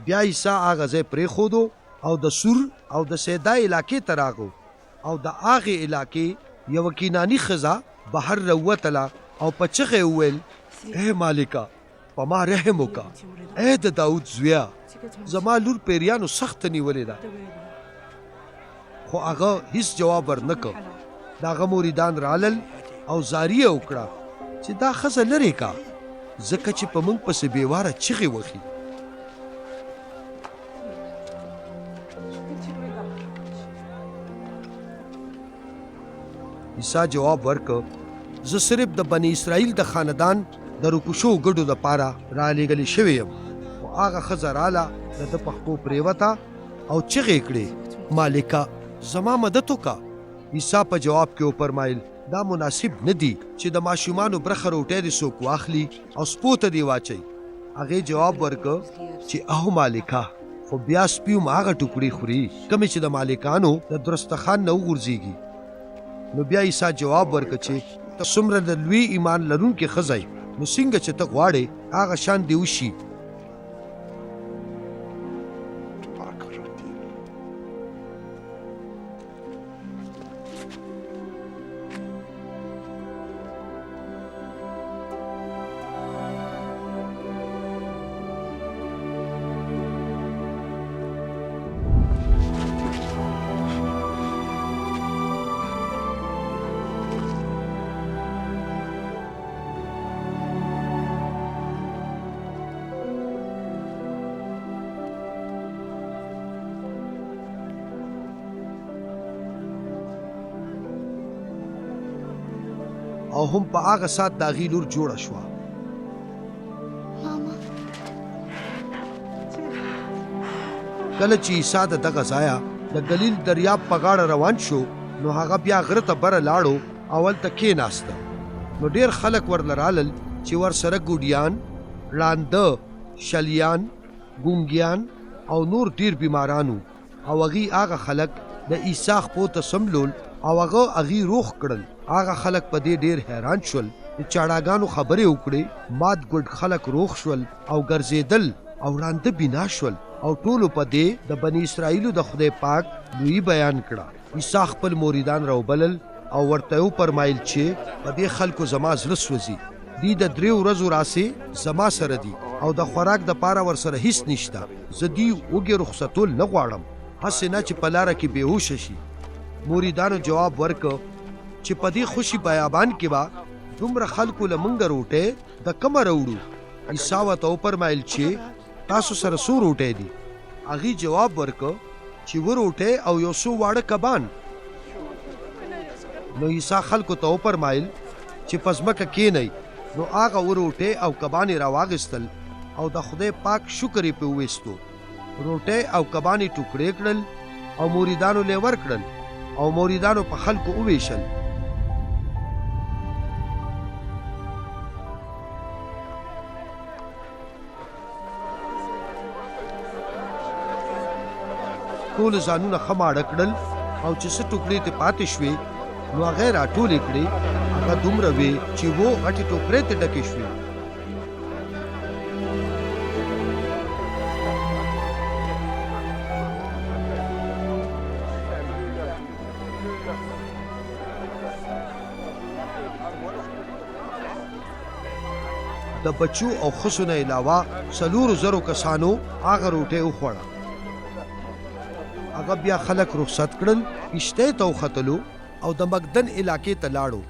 بیا عیسی هغه ځای پرېښودو او د سور او د سیدا علاقې ته راغو او د هغې علاقې یوه کیناني ښځه بهر راووتله او په چغې وویل ای مالکه په ما رحم وکړه ای د داود زویه زما لور پیریانو سخته نیولې ده خو هغه هیڅ جواب ورنه کړ د هغه مریدان رالل او زاری یې وکړه چې دا ښځه لرې کا ځکه چې په موږ پسې بېواره چغې وهي عیسی جواب ورکړ زه صرف د بني اسرائیل د خاندان د روکشو ګډو دپاره رالېږلی شوی یم خو هغه ښځه راله د ده په خپو پرېوته او چغې کړې مالکه زما مدد وکړه عیسی په جواب کې وفرمایل دا مناسب نه دي چې د ماشومانو برخه روټۍ دې څوک واخلي او سپو ته دې واچوي هغې جواب ورکړ چې او مالکه خو بیا سپي هم هغه ټوکړې خوري کومې چې د مالکانو د درستخان نه وغورځېږي نو بیا عیسی جواب ورکړ چې ته څومره د لوی ایمان لرونکې ښځه یې نو څنګه چې ته غواړې هغه شان دې وشي او هم په هغه سات د هغې لور جوړه شوه کله چې عیسی د دغه ځایه د ګلیل دریاب په غاړه روان شو نو هغه بیا غره ته بره لاړو او هلته کېناسته نو ډېر خلک ورله رالل چې ورسره ګوډیان ړانده شلیان ګونګیان او نور ډېر بیماران وو او هغې هغه خلک د عیسی خپو ته سملول او هغه هغې روغ کړل هغه خلک په دې ډېر حیران شول چې چاړاګانو خبرې وکړې مات ګوډ خلک روغ شول او ګرځېدل او ړانده بینا شول او ټولو په دې د بني اسرائیلو د خدای پاک لویي بیان کړه عیسی خپل مریدان راوبلل او ورته وفرمایل چې په دې خلکو زما زړه سوځي دوی د 3 ورځو راسې زما سره دي او د خوراک دپاره ورسره هیڅ نشته زه دوی وږي رخصتول نه غواړم هسې نه چې په لاره کې بېهوشه شي مریدانو جواب ورکړ چې په دې خوشي بیابان کې به دومره خلکو له موږه روټۍ د کومه راوړو عیسی ورته وفرمایل چې تاسو سره څو روټۍ دي هغې جواب ورکړ چې 2 روټۍ او یو څو واړه کبان نو عیسی خلکو ته وفرمایل چې په ځمکه کښېنئ نو هغه 2 روټۍ او کبان یې راواخیستل او د خدای پاک شکر یې پرې وویستو روټۍ او کبان یې ټوکړې کړل او مریدانو له ورکړل او مریدانو په خلکو وویشل ټول ځانونه ښه ماړه کړل او چې څه ټوکرې ته پاتې شوې نو هغه یې راټولې کړې هغه دومره وې چې و غټې ټوکرې ته ډکې شوې د بچو او ښځو نه علاوه 4,000 کسانو هغه روټۍ وخوړه هغه بیا خلک رخصت کړل کشتۍ ته وختلو او د مقدن علاقې ته لاړو